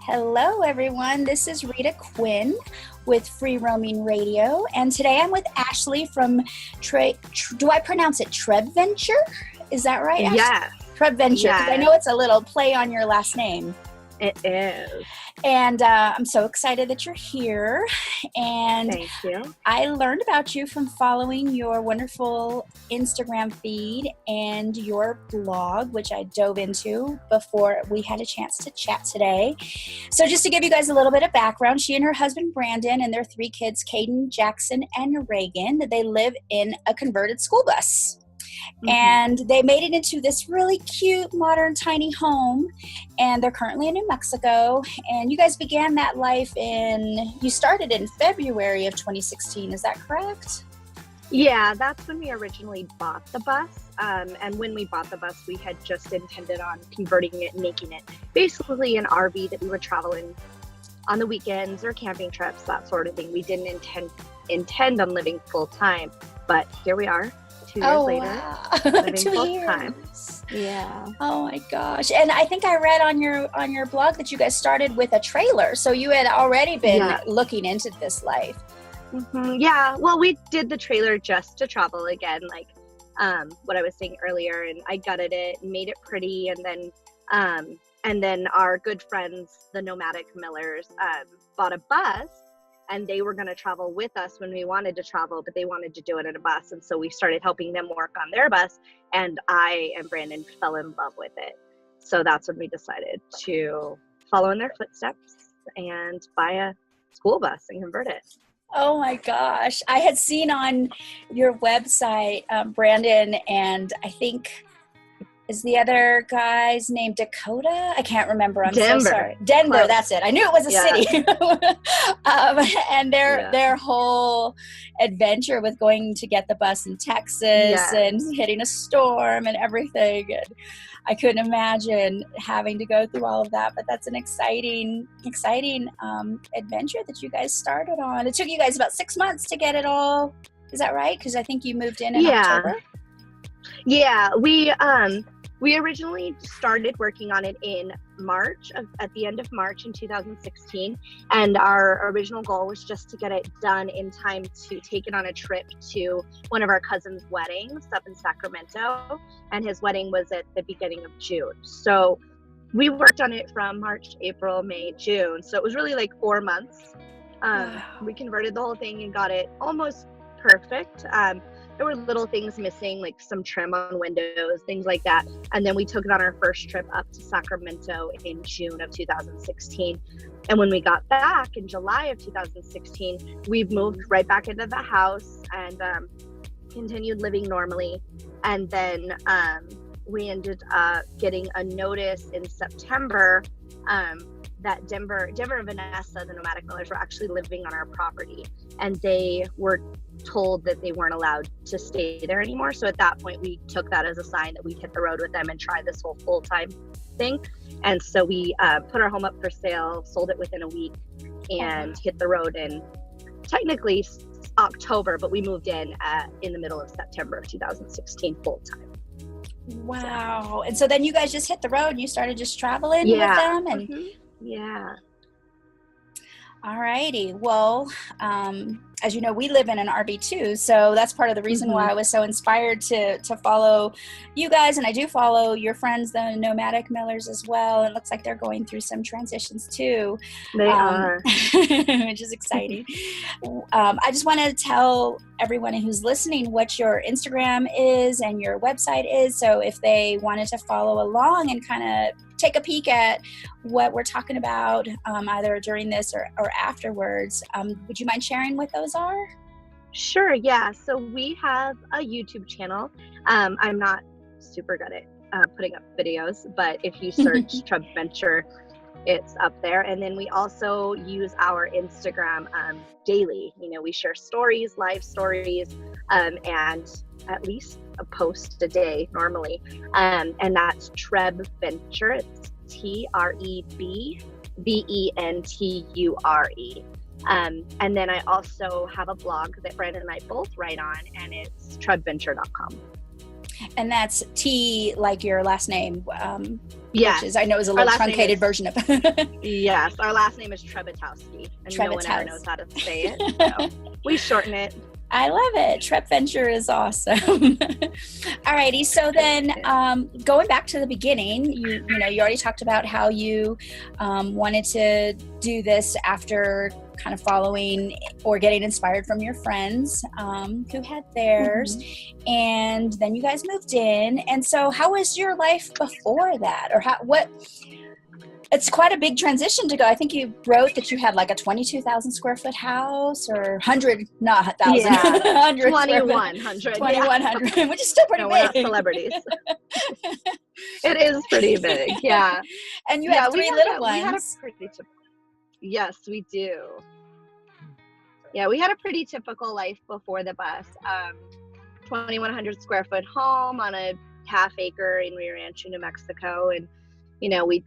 Hello, everyone. This is Rita Quinn with Free Roaming Radio, and today I'm with Ashley from do I pronounce it Trebventure? Is that right, Ashley? Yeah. Trebventure, because I know it's a little play on your last name. It is. And I'm so excited that you're here. And thank you. I learned about you from following your wonderful Instagram feed and your blog, which I dove into before we had a chance to chat today. So just to give you guys a little bit of background, she and her husband Brandon and their 3 kids, Caden, Jackson, and Reagan, they live in a converted school bus. Mm-hmm. And they made it into this really cute, modern, tiny home. And they're currently in New Mexico. And you guys began that life you started in February of 2016. Is that correct? Yeah, that's when we originally bought the bus. And when we bought the bus, we had just intended on converting it and making it basically an RV that we would travel in on the weekends or camping trips, that sort of thing. We didn't intend on living full time, but here we are. 2 years later, wow. living 2 full years. time. Yeah. Oh my gosh. And I think I read on your blog that you guys started with a trailer. So you had already been looking into this life. Mm-hmm. Yeah. Well, we did the trailer just to travel again, like what I was saying earlier, and I gutted it and made it pretty. And then our good friends, the Nomadic Millers, bought a bus. And they were going to travel with us when we wanted to travel, but they wanted to do it in a bus. And so we started helping them work on their bus. And I and Brandon fell in love with it. So that's when we decided to follow in their footsteps and buy a school bus and convert it. Oh my gosh. I had seen on your website, Brandon, and I think, is the other guy's name Dakota? I can't remember. I'm Denver. So sorry. Denver, Close. That's it. I knew it was a city. And their whole adventure with going to get the bus in Texas and hitting a storm and everything. And I couldn't imagine having to go through all of that, but that's an exciting adventure that you guys started on. It took you guys about 6 months to get it all. Is that right? Because I think you moved in October. Yeah, we originally started working on it in March, at the end of March in 2016, and our original goal was just to get it done in time to take it on a trip to one of our cousin's weddings up in Sacramento, and his wedding was at the beginning of June. So we worked on it from March, April, May, June, so it was really like 4 months. We converted the whole thing and got it almost perfect. There were little things missing, like some trim on windows, things like that. And then we took it on our first trip up to Sacramento in June of 2016. And when we got back in July of 2016, we moved right back into the house and continued living normally. And then we ended up getting a notice in September that Denver and Vanessa, the Nomadic Millers, were actually living on our property. And they were told that they weren't allowed to stay there anymore. So at that point, we took that as a sign that we'd hit the road with them and try this whole full-time thing. And so we put our home up for sale, sold it within a week, and hit the road in technically October, but we moved in the middle of September of 2016 full-time. Wow. And so then you guys just hit the road and you started just traveling with them? And Yeah. All righty. Well, as you know, we live in an RV too, so that's part of the reason why I was so inspired to follow you guys, and I do follow your friends, the Nomadic Millers, as well. It looks like they're going through some transitions too. They are. Which is exciting. I just want to tell everyone who's listening what your Instagram is and your website is, so if they wanted to follow along and kind of take a peek at what we're talking about either during this or afterwards, would you mind sharing what those are? Sure, yeah. So we have a YouTube channel. I'm not super good at putting up videos, but if you search Trebventure, it's up there. And then we also use our Instagram daily. You know, we share stories, live stories, and at least a post a day normally. And that's Trebventure. It's TREBVENTURE. And then I also have a blog that Brandon and I both write on, and it's trebventure.com. And that's T like your last name, Yes. which is, I know, is a little truncated version of Yes, our last name is Trebetowski, and no one ever knows how to say it, so we shorten it. I love it. Trep Venture is awesome. Alrighty, so then going back to the beginning, you already talked about how you wanted to do this after kind of following or getting inspired from your friends who had theirs, and then you guys moved in. And so, how was your life before that, or what? It's quite a big transition to go. I think you wrote that you had like a 22,000 square foot house, or 100, not 1,000, yeah, 100 2,100, 2,100, which is still pretty big. We're not celebrities. It is pretty big, yeah. And you have 3 little ones. Yes, we do. Yeah, we had a pretty typical life before the bus. 2,100 square foot home on a half acre in Rio Rancho, New Mexico, and we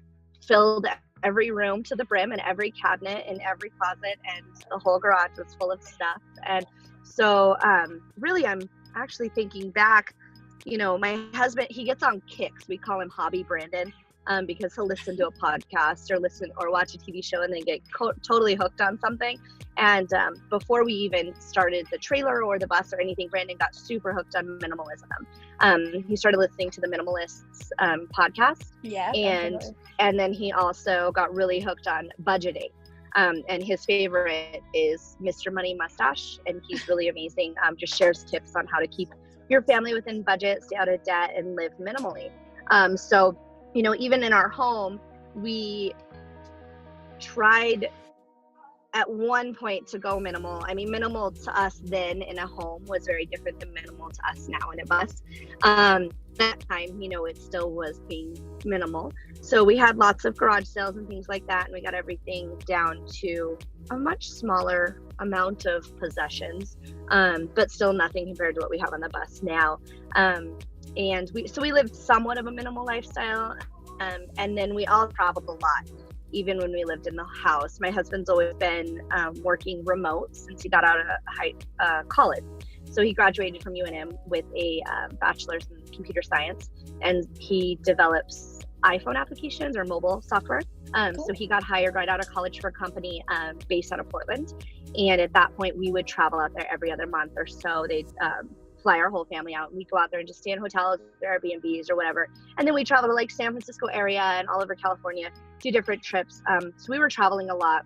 filled every room to the brim, and every cabinet and every closet, and the whole garage was full of stuff. And so really, I'm actually thinking back, my husband, he gets on kicks. We call him Hobby Brandon, because he'll listen to a podcast or watch a TV show and then get totally hooked on something. And before we even started the trailer or the bus or anything, Brandon got super hooked on minimalism. He started listening to the Minimalists podcast. Yeah. And then he also got really hooked on budgeting. And his favorite is Mr. Money Mustache. And he's really amazing. Just shares tips on how to keep your family within budget, stay out of debt, and live minimally. So, even in our home, we tried at one point to go minimal. I mean, minimal to us then in a home was very different than minimal to us now in a bus. That time, it still was being minimal. So we had lots of garage sales and things like that, and we got everything down to a much smaller amount of possessions, but still nothing compared to what we have on the bus now. And we lived somewhat of a minimal lifestyle, and then we all traveled a lot. Even when we lived in the house, my husband's always been working remote since he got out of college. So he graduated from UNM with a bachelor's in computer science, and he develops iPhone applications or mobile software. Cool. So he got hired right out of college for a company based out of Portland. And at that point, we would travel out there every other month or so. They'd fly our whole family out, and we'd go out there and just stay in hotels or Airbnbs or whatever. And then we travel to like San Francisco area and all over California, do different trips. So we were traveling a lot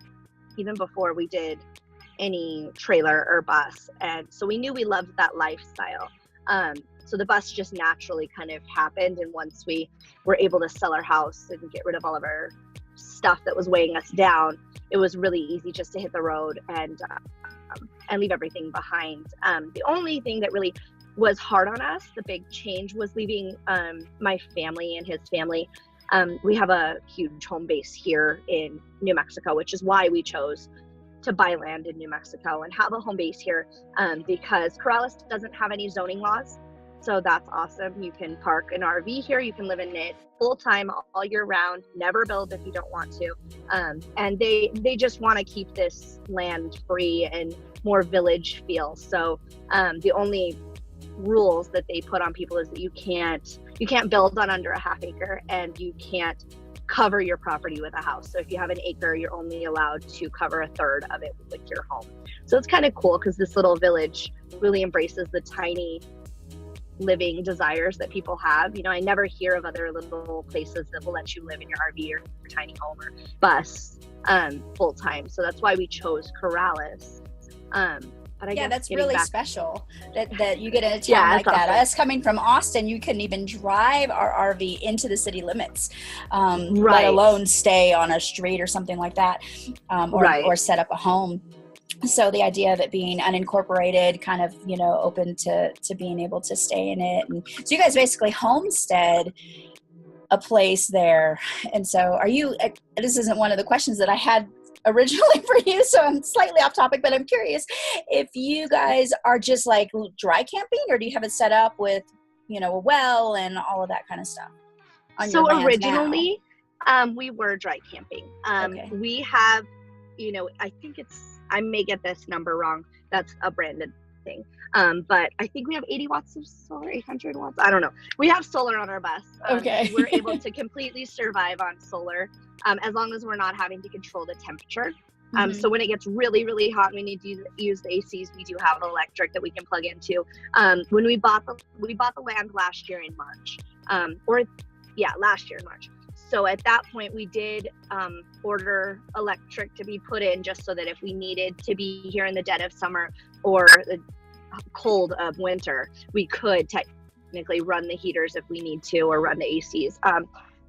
even before we did any trailer or bus. And so we knew we loved that lifestyle. So the bus just naturally kind of happened. And once we were able to sell our house and get rid of all of our stuff that was weighing us down, it was really easy just to hit the road and leave everything behind. The only thing that really was hard on us, the big change, was leaving my family and his family. We have a huge home base here in New Mexico, which is why we chose to buy land in New Mexico and have a home base here, because Corrales doesn't have any zoning laws. So that's awesome. You can park an RV here. You can live in it full time all year round, never build if you don't want to. And they just want to keep this land free and more village feel. So the only rules that they put on people is that you can't build on under a half acre, and you can't cover your property with a house. So if you have an acre, you're only allowed to cover a third of it with your home. So it's kind of cool because this little village really embraces the tiny living desires that people have. I never hear of other little places that will let you live in your RV or your tiny home or bus full time. So that's why we chose Corrales. But I guess that's really special that you get in a town like that. Awesome. Us coming from Austin, you couldn't even drive our RV into the city limits, let alone stay on a street or something like that, or set up a home. So the idea of it being unincorporated, kind of, open to being able to stay in it. And so you guys basically homestead a place there. And so are you, this isn't one of the questions that I had originally for you, so I'm slightly off topic, but I'm curious if you guys are just like dry camping, or do you have it set up with, a well and all of that kind of stuff? So originally, we were dry camping. Okay. We have, I think I may get this number wrong. That's a Brandon anything. But I think we have 80 watts of solar, 800 watts. I don't know. We have solar on our bus. Okay. We're able to completely survive on solar as long as we're not having to control the temperature. So when it gets really, really hot and we need to use the ACs, we do have electric that we can plug into. When we bought the land last year in March, last year in March. So at that point, we did order electric to be put in just so that if we needed to be here in the dead of summer or the cold of winter, we could technically run the heaters if we need to, or run the ACs.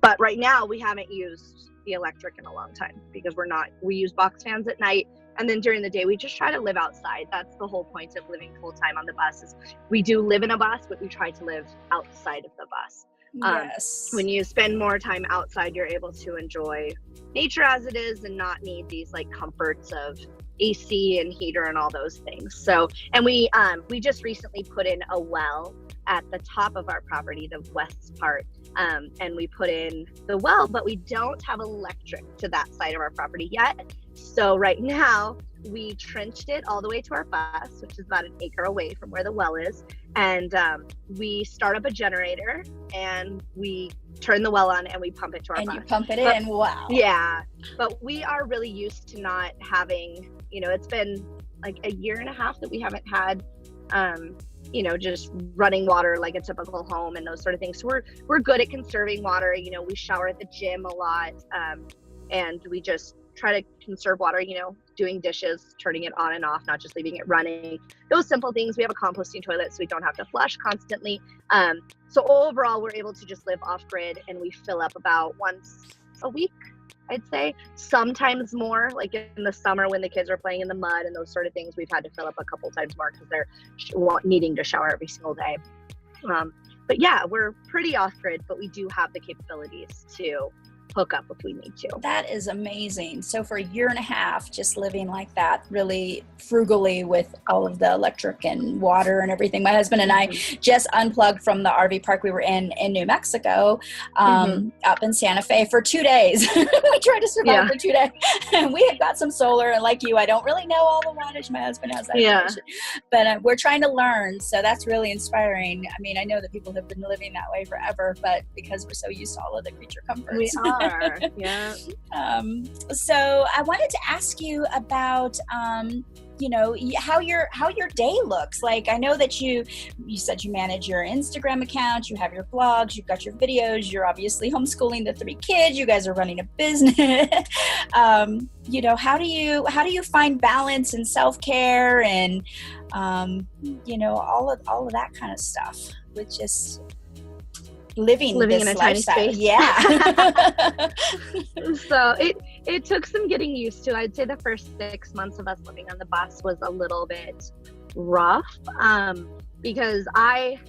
But right now, we haven't used the electric in a long time because we use box fans at night, and then during the day we just try to live outside. That's the whole point of living full-time on the bus, is we do live in a bus, but we try to live outside of the bus. Yes. When you spend more time outside, you're able to enjoy nature as it is and not need these like comforts of AC and heater and all those things. So, and we just recently put in a well at the top of our property, the west part, and we put in the well, but we don't have electric to that side of our property yet. So right now we trenched it all the way to our bus, which is about an acre away from where the well is, and we start up a generator and we turn the well on and we pump it to our bus. And you pump it in. Wow. Yeah, but we are really used to not having, it's been like a year and a half that we haven't had just running water like a typical home and those sort of things. So we're good at conserving water. We shower at the gym a lot, and we just try to conserve water, doing dishes, turning it on and off, not just leaving it running. Those simple things. We have a composting toilet so we don't have to flush constantly. So overall, we're able to just live off grid, and we fill up about once a week, I'd say. Sometimes more, like in the summer when the kids are playing in the mud and those sort of things, we've had to fill up a couple times more because they're needing to shower every single day. But yeah, we're pretty off grid, but we do have the capabilities to hook up if we need to. That is amazing. So for a year and a half, just living like that, really frugally with all of the electric and water and everything. My husband and I just unplugged from the RV park we were in New Mexico, up in Santa Fe for 2 days. We tried to survive for 2 days. And we had got some solar, and like you, I don't really know all the wattage. My husband has that information. But we're trying to learn. So that's really inspiring. I mean, I know that people have been living that way forever, but because we're so used to all of the creature comforts. We are. Yeah. So I wanted to ask you about, how your day looks. Like, I know that you said you manage your Instagram account, you have your blogs, you've got your videos, you're obviously homeschooling the 3 kids, you guys are running a business. How do you find balance and self-care and, all of that kind of stuff with just living in a lifestyle. tiny space. Yeah. So it took some getting used to. I'd say the first 6 months of us living on the bus was a little bit rough, because I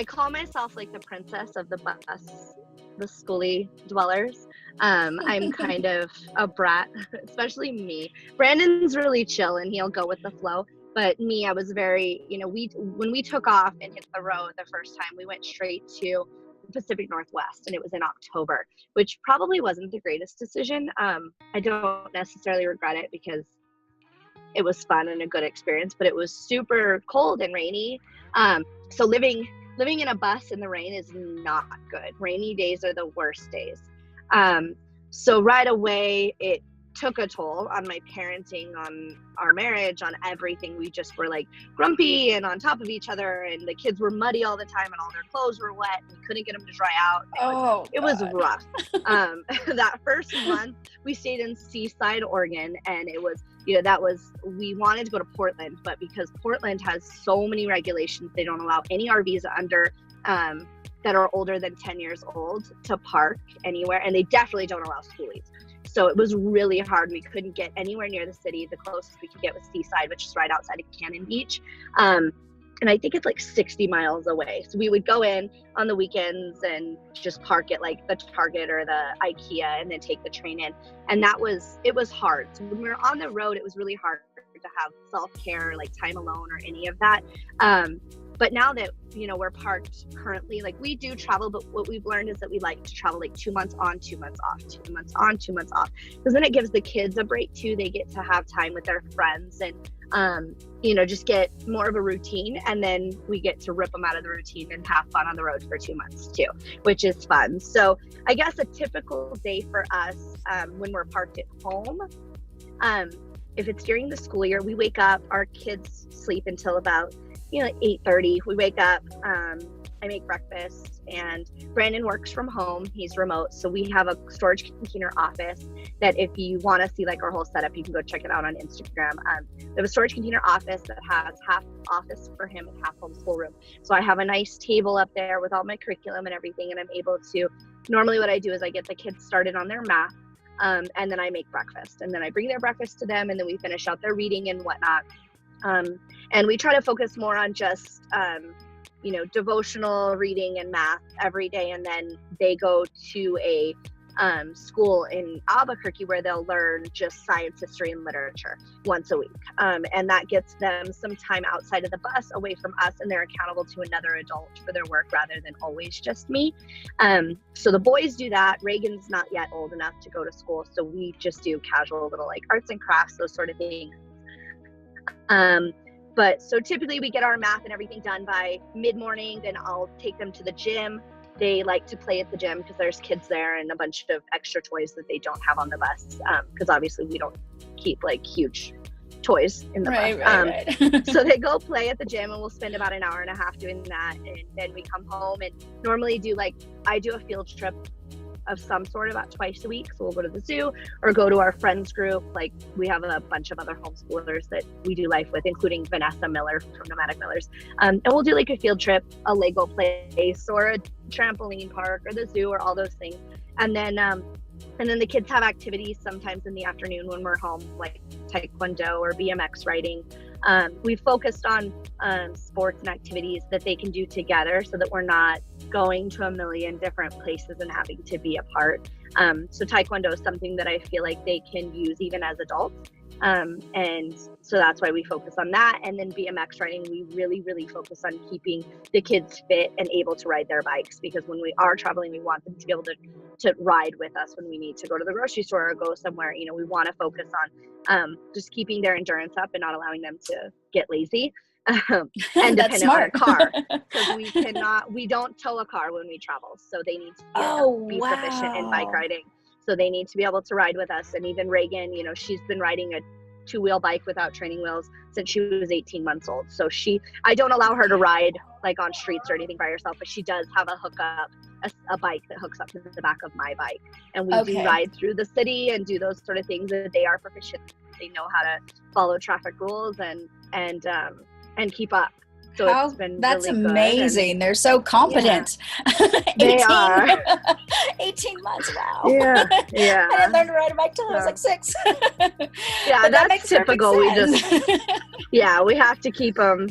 call myself like the princess of the bus, the schoolie dwellers. I'm kind of a brat, especially me. Brandon's really chill and he'll go with the flow. But me, I was very, when we took off and hit the road the first time, we went straight to the Pacific Northwest, and it was in October, which probably wasn't the greatest decision. I don't necessarily regret it because it was fun and a good experience, but it was super cold and rainy. So living in a bus in the rain is not good. Rainy days are the worst days. So right away, it took a toll on my parenting, on our marriage, on everything. We just were like grumpy and on top of each other, and the kids were muddy all the time and all their clothes were wet and we couldn't get them to dry out. It was rough. That first month we stayed in Seaside, Oregon, and it was, we wanted to go to Portland, but because Portland has so many regulations, they don't allow any RVs under that are older than 10 years old to park anywhere, and they definitely don't allow schoolies. So it was really hard. We couldn't get anywhere near the city. The closest we could get was Seaside, which is right outside of Cannon Beach. And I think it's like 60 miles away. So we would go in on the weekends and just park at like the Target or the IKEA and then take the train in. And it was hard. So when we were on the road, it was really hard to have self-care, like time alone or any of that. But now that, we're parked currently, like we do travel, but what we've learned is that we like to travel like 2 months on, 2 months off, 2 months on, 2 months off. Because then it gives the kids a break too. They get to have time with their friends. And just get more of a routine, and then we get to rip them out of the routine and have fun on the road for 2 months too, which is fun. So I guess a typical day for us, when we're parked at home, if it's during the school year, we wake up, our kids sleep until about 8:30. We wake up, I make breakfast, and Brandon works from home. He's remote, so we have a storage container office that if you want to see like our whole setup, you can go check it out on Instagram. We have a storage container office that has half office for him and half homeschool room. So I have a nice table up there with all my curriculum and everything, and I'm able to, normally what I do is I get the kids started on their math, and then I make breakfast, and then I bring their breakfast to them, and then we finish out their reading and whatnot. And we try to focus more on just devotional reading and math every day, and then they go to a school in Albuquerque where they'll learn just science, history, and literature once a week, and that gets them some time outside of the bus, away from us, and they're accountable to another adult for their work rather than always just me. So the boys do that. Reagan's not yet old enough to go to school, so we just do casual little like arts and crafts, those sort of things. But so typically we get our math and everything done by mid-morning, then I'll take them to the gym. They like to play at the gym because there's kids there and a bunch of extra toys that they don't have on the bus, because obviously we don't keep like huge toys in the bus. Right. So they go play at the gym, and we'll spend about an hour and a half doing that, and then we come home and normally I do a field trip of some sort about twice a week. So we'll go to the zoo or go to our friends group. Like we have a bunch of other homeschoolers that we do life with, including Vanessa Miller from Nomadic Millers. And we'll do like a field trip, a Lego place, or a trampoline park, or the zoo, or all those things. And then the kids have activities sometimes in the afternoon when we're home, like Taekwondo or BMX riding. We've focused on sports and activities that they can do together so that we're not going to a million different places and having to be apart. So Taekwondo is something that I feel like they can use even as adults. And so that's why we focus on that. And then BMX riding, we really, really focus on keeping the kids fit and able to ride their bikes, because when we are traveling, we want them to be able to ride with us when we need to go to the grocery store or go somewhere. We want to focus on just keeping their endurance up and not allowing them to get lazy. And dependent on a car, because we don't tow a car when we travel, so they need to be proficient in bike riding. So they need to be able to ride with us. And even Reagan, she's been riding a 2-wheel bike without training wheels since she was 18 months old. So I don't allow her to ride like on streets or anything by herself, but she does have a bike that hooks up to the back of my bike. And we do ride through the city and do those sort of things. That they are proficient. They know how to follow traffic rules and keep up. So it's been that's really amazing. Good. They're so competent. Yeah. They are. 18 months. Wow. Yeah. I didn't learn to ride a bike till I was like 6. Yeah, that's typical. We have to keep them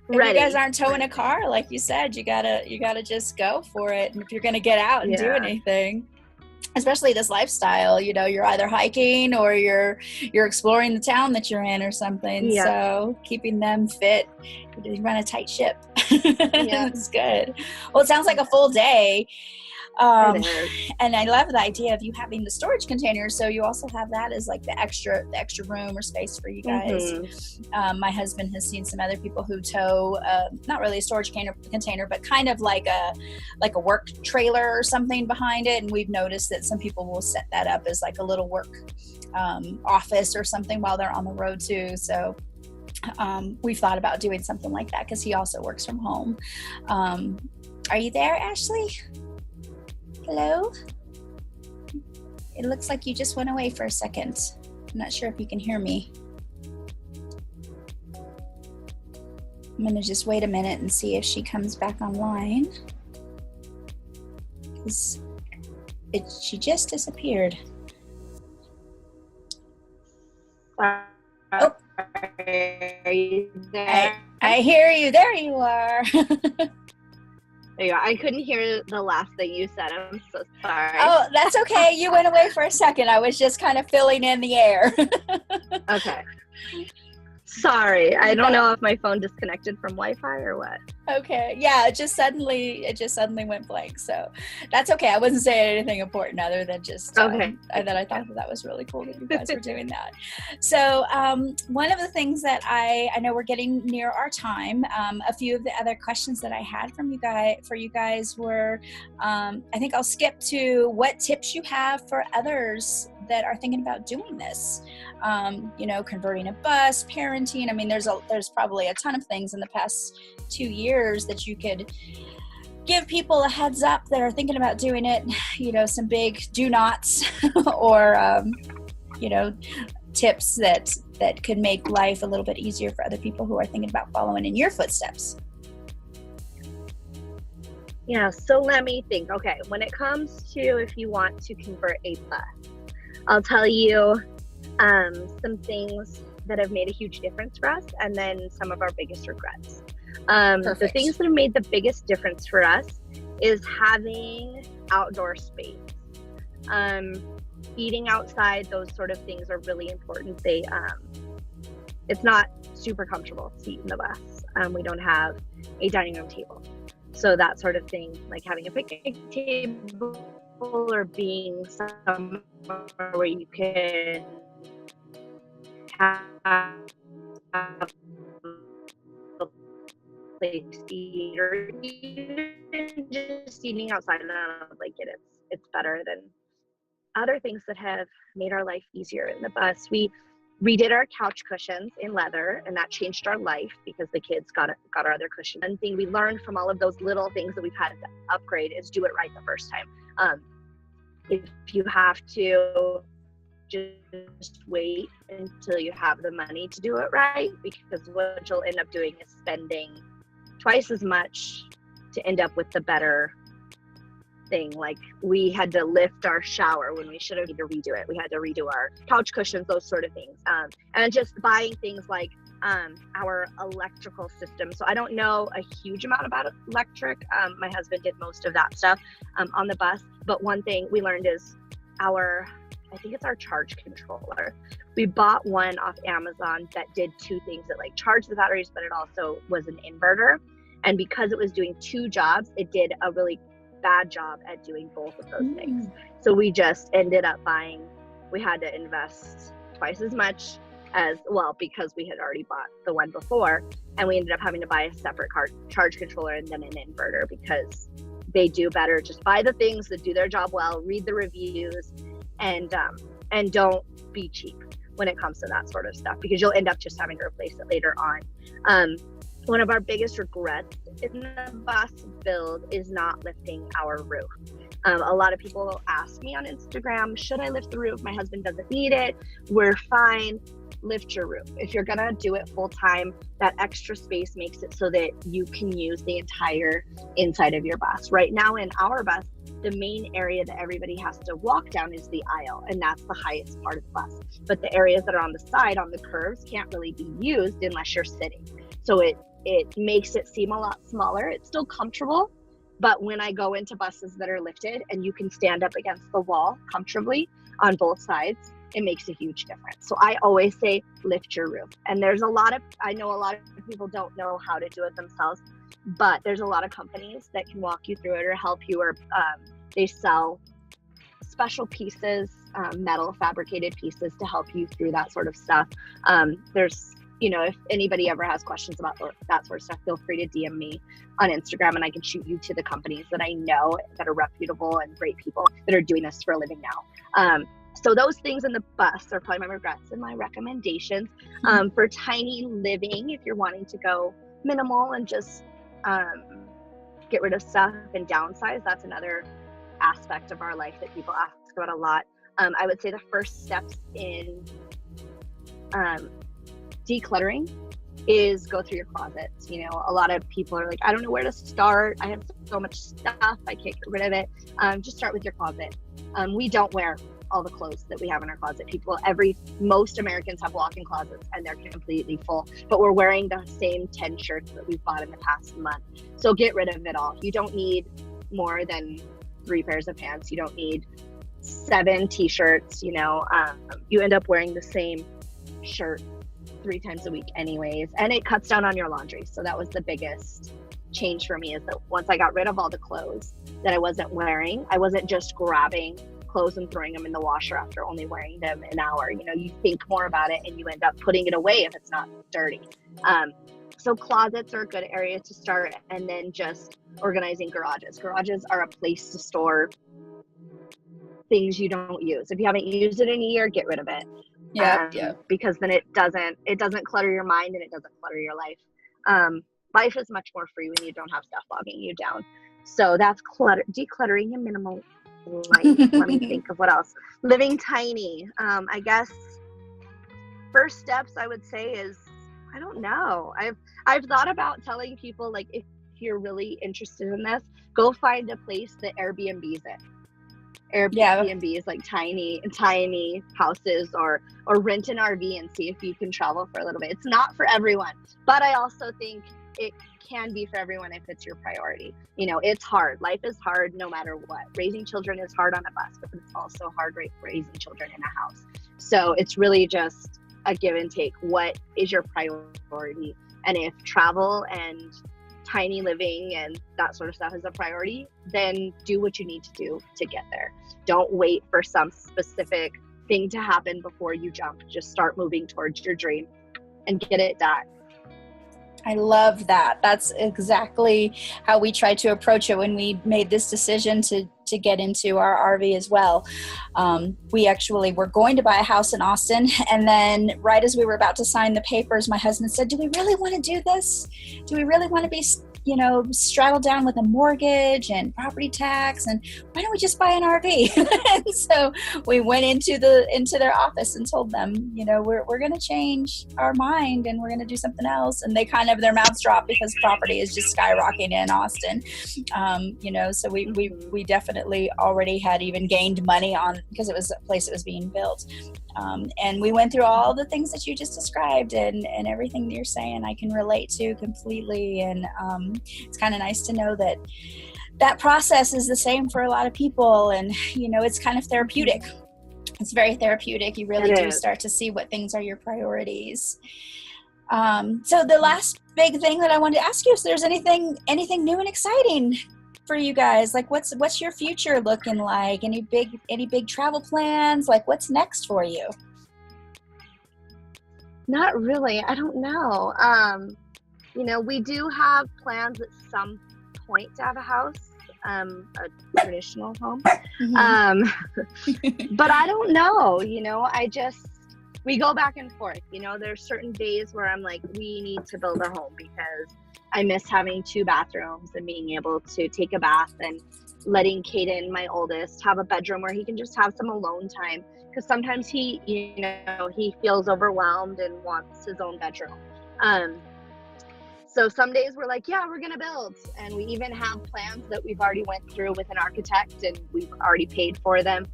ready. If you guys aren't towing a car, like you said, you gotta just go for it. And if you're gonna get out and do anything, especially this lifestyle, you're either hiking or you're exploring the town that you're in or something. Yeah. So keeping them fit, you run a tight ship. Yeah. That's good. Well, it sounds like a full day. And I love the idea of you having the storage containers. So you also have that as like the extra room or space for you guys. Mm-hmm. My husband has seen some other people who tow, not really a storage container, but kind of like a work trailer or something behind it. And we've noticed that some people will set that up as like a little work office or something while they're on the road too. So we've thought about doing something like that because he also works from home. Are you there, Ashley? Hello? It looks like you just went away for a second. I'm not sure if you can hear me. I'm going to just wait a minute and see if she comes back online. Because she just disappeared. Are you there? I hear you. There you are. There you go. I couldn't hear the last thing you said. I'm so sorry. Oh, that's okay. You went away for a second. I was just kind of filling in the air. Okay. Sorry, I don't know if my phone disconnected from Wi-Fi or what. Okay. Yeah, it just suddenly went blank. So that's okay. I wasn't saying anything important other than just that I thought that was really cool that you guys were doing that. So one of the things that I know we're getting near our time. A few of the other questions that I had for you guys were, I think I'll skip to what tips you have for others that are thinking about doing this. Converting a bus, parenting. I mean, there's probably a ton of things in the past 2 years that you could give people a heads up that are thinking about doing it, some big do nots or, tips that could make life a little bit easier for other people who are thinking about following in your footsteps. Yeah, so let me think. Okay, when it comes to if you want to convert a bus, I'll tell you some things that have made a huge difference for us, and then some of our biggest regrets. The things that have made the biggest difference for us is having outdoor space. Eating outside, those sort of things are really important. It's not super comfortable to eat in the bus. We don't have a dining room table. So that sort of thing, like having a picnic table or being somewhere where you can have a place to eat, or even just eating outside on a blanket, it's better than other things that have made our life easier in the bus. We redid our couch cushions in leather, and that changed our life because the kids got our other cushion. One thing we learned from all of those little things that we've had to upgrade is do it right the first time. If you have to, just wait until you have the money to do it right, because what you'll end up doing is spending twice as much to end up with the better thing. Like, we had to lift our shower when we should have to redo it. We had to redo our couch cushions, those sort of things. And just buying things like our electrical system. So I don't know a huge amount about electric. My husband did most of that stuff on the bus. But one thing we learned is I think it's our charge controller. We bought one off Amazon that did two things. It charged the batteries, but it also was an inverter. And because it was doing two jobs, it did a really bad job at doing both of those things. So we just ended up we had to invest twice as much as well, because we had already bought the one before, and we ended up having to buy a separate charge controller and then an inverter, because they do better. Just buy the things that do their job well, read the reviews, and don't be cheap when it comes to that sort of stuff, because you'll end up just having to replace it later on. One of our biggest regrets in the bus build is not lifting our roof. A lot of people ask me on Instagram, should I lift the roof? My husband doesn't need it. We're fine. Lift your roof. If you're gonna do it full time, that extra space makes it so that you can use the entire inside of your bus. Right now in our bus, the main area that everybody has to walk down is the aisle, and that's the highest part of the bus. But the areas that are on the side, on the curves, can't really be used unless you're sitting. So it makes it seem a lot smaller. It's still comfortable, but when I go into buses that are lifted and you can stand up against the wall comfortably on both sides, it makes a huge difference. So I always say, lift your roof. And I know a lot of people don't know how to do it themselves, but there's a lot of companies that can walk you through it or help you, or they sell special pieces, metal fabricated pieces to help you through that sort of stuff. If anybody ever has questions about that sort of stuff, feel free to DM me on Instagram, and I can shoot you to the companies that I know that are reputable and great people that are doing this for a living now. So those things in the bus are probably my regrets and my recommendations. For tiny living, if you're wanting to go minimal and just get rid of stuff and downsize, that's another aspect of our life that people ask about a lot. I would say the first steps in decluttering is go through your closets. A lot of people are like, I don't know where to start. I have so much stuff, I can't get rid of it. Just start with your closet. We don't wear all the clothes that we have in our closet. Most Americans have walk-in closets and they're completely full, but we're wearing the same 10 shirts that we've bought in the past month. So get rid of it all. You don't need more than 3 pairs of pants. You don't need 7 t-shirts. You end up wearing the same shirt 3 times a week anyways, and it cuts down on your laundry. So that was the biggest change for me, is that once I got rid of all the clothes that I wasn't wearing, I wasn't just grabbing clothes and throwing them in the washer after only wearing them an hour. You know, you think more about it and you end up putting it away if it's not dirty. So closets are a good area to start, and then just organizing garages. Garages are a place to store things you don't use. If you haven't used it in a year, get rid of it. Because then it doesn't clutter your mind, and it doesn't clutter your life. Life is much more free when you don't have stuff bogging you down. So that's decluttering and minimal life. Let me think of what else. Living tiny. I guess first steps I would say is, I don't know. I've thought about telling people, like, if you're really interested in this, go find a place that Airbnb's it. Airbnb is like tiny houses, or rent an RV and see if you can travel for a little bit. It's not for everyone, but I also think it can be for everyone if it's your priority. You know, it's hard. Life is hard no matter what. Raising children is hard on a bus, but it's also hard raising children in a house. So it's really just a give and take. What is your priority? And if travel and tiny living and that sort of stuff is a priority, then do what you need to do to get there. Don't wait for some specific thing to happen before you jump. Just start moving towards your dream and get it done. I love that. That's exactly how we tried to approach it when we made this decision to get into our RV as well. We actually were going to buy a house in Austin, and then right as we were about to sign the papers, my husband said, do we really want to do this? Do we really want to be, straddled down with a mortgage and property tax? And why don't we just buy an RV? And so we went into their office and told them, we're going to change our mind and we're going to do something else. And they kind of, their mouths dropped because property is just skyrocketing in Austin. So we definitely already had even gained money on, because it was a place that was being built. And we went through all the things that you just described, and everything that you're saying I can relate to completely. And it's kind of nice to know that process is the same for a lot of people. And, it's kind of therapeutic. It's very therapeutic. You really do start to see what things are your priorities. So the last big thing that I wanted to ask you, is there's anything new and exciting for you guys? Like, what's your future looking like? Any big travel plans? Like, what's next for you? Not really. I don't know. We do have plans at some point to have a house, a traditional home. Mm-hmm. But I don't know. We go back and forth. There's certain days where I'm like, we need to build a home because I miss having 2 bathrooms and being able to take a bath, and letting Caden, my oldest, have a bedroom where he can just have some alone time. Because sometimes he feels overwhelmed and wants his own bedroom. So some days we're like, yeah, we're going to build. And we even have plans that we've already went through with an architect and we've already paid for them.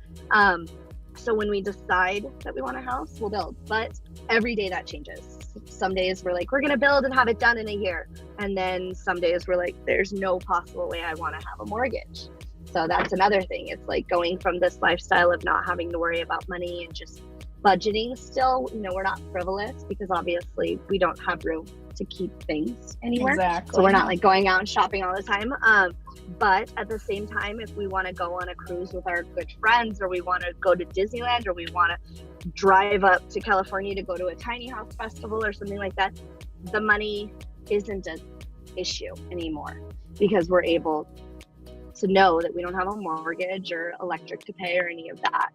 So when we decide that we want a house, we'll build. But every day that changes. Some days we're like, we're going to build and have it done in a year. And then some days we're like, there's no possible way I want to have a mortgage. So that's another thing. It's like going from this lifestyle of not having to worry about money and just budgeting still. We're not frivolous because obviously we don't have room to keep things anywhere. Exactly. So we're not like going out and shopping all the time. But at the same time, if we want to go on a cruise with our good friends, or we want to go to Disneyland, or we want to drive up to California to go to a tiny house festival or something like that, the money isn't an issue anymore because we're able to know that we don't have a mortgage or electric to pay or any of that.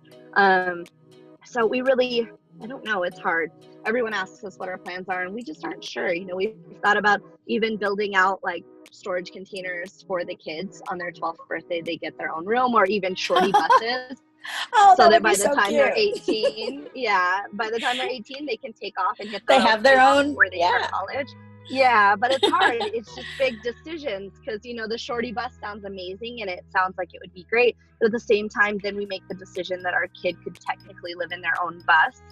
So we really, I don't know, it's hard. Everyone asks us what our plans are and we just aren't sure. We've thought about even building out like storage containers for the kids on their 12th birthday. They get their own room, or even shorty buses. So that by the time they're 18, by the time they're 18, they can take off and hit their own where they start college. Yeah, but it's hard. It's just big decisions because, the shorty bus sounds amazing and it sounds like it would be great. But at the same time, then we make the decision that our kid could technically live in their own bus.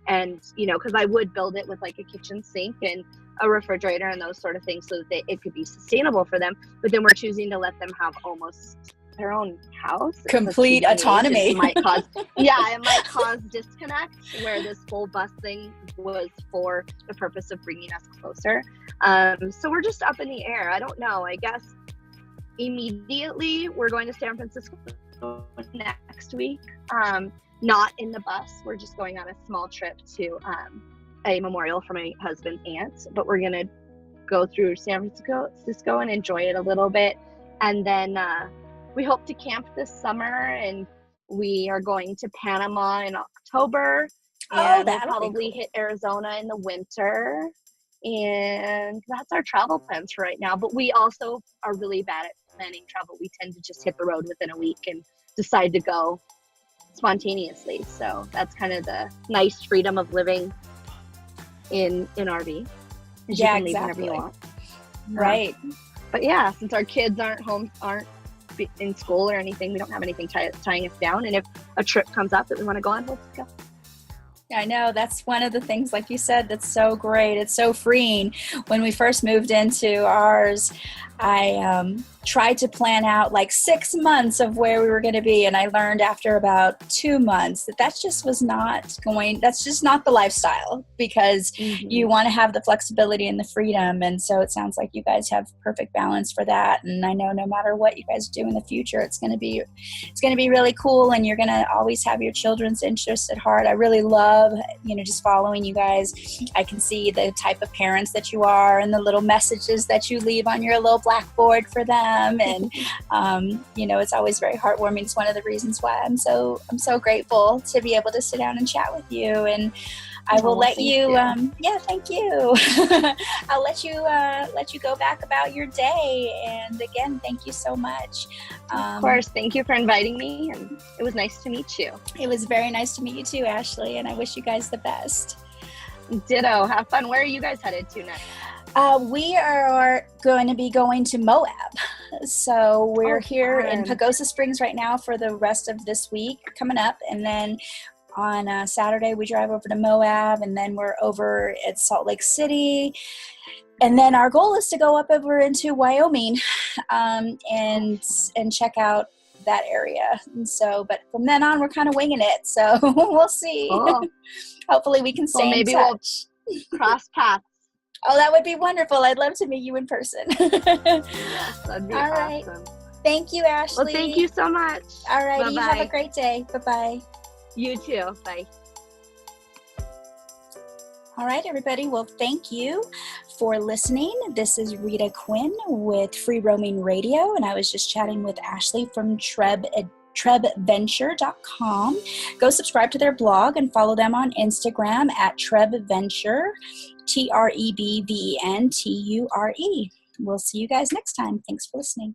And, because I would build it with like a kitchen sink and a refrigerator and those sort of things so that it could be sustainable for them. But then we're choosing to let them have almost their own house. Complete autonomy. It might cause disconnect, where this whole bus thing was for the purpose of bringing us closer. So we're just up in the air. I don't know. I guess immediately we're going to San Francisco next week. Not in the bus. We're just going on a small trip to a memorial for my husband's aunt, but we're going to go through San Francisco and enjoy it a little bit. And then we hope to camp this summer, and we are going to Panama in October. And we'll probably hit Arizona in the winter. And that's our travel plans for right now. But we also are really bad at planning travel. We tend to just hit the road within a week and decide to go spontaneously. So that's kind of the nice freedom of living in RV. Yeah, you can leave whenever you want. Right. But yeah, since our kids aren't in school or anything, we don't have anything tying us down. And if a trip comes up that we want to go on, let's go. I know, that's one of the things, like you said, that's so great. It's so freeing. When we first moved into ours, I tried to plan out like 6 months of where we were going to be. And I learned after about 2 months that's just not the lifestyle, because you want to have the flexibility and the freedom. And so it sounds like you guys have perfect balance for that. And I know no matter what you guys do in the future, it's going to be really cool. And you're going to always have your children's interests at heart. I really love, just following you guys. I can see the type of parents that you are and the little messages that you leave on your little blackboard for them. And, it's always very heartwarming. It's one of the reasons why I'm so grateful to be able to sit down and chat with you. And I will let you, thank you. I'll let you go back about your day. And again, thank you so much. Of course. Thank you for inviting me. And it was nice to meet you. It was very nice to meet you too, Ashley. And I wish you guys the best. Ditto. Have fun. Where are you guys headed to next? We are going to be going to Moab. So we're here in Pagosa Springs right now for the rest of this week coming up. And then on Saturday, we drive over to Moab, and then we're over at Salt Lake City. And then our goal is to go up over into Wyoming and check out that area. And so, but from then on, we're kind of winging it. So we'll see. Oh. Hopefully we can stay in touch. We'll cross paths. Oh, that would be wonderful. I'd love to meet you in person. Yes, that'd be awesome. Right. Thank you, Ashley. Well, thank you so much. All right. You have a great day. Bye-bye. You too. Bye. All right, everybody. Well, thank you for listening. This is Rita Quinn with Free Roaming Radio, and I was just chatting with Ashley from trebventure.com. Go subscribe to their blog and follow them on Instagram at trebventure, TREBVENTURE. We'll see you guys next time. Thanks for listening.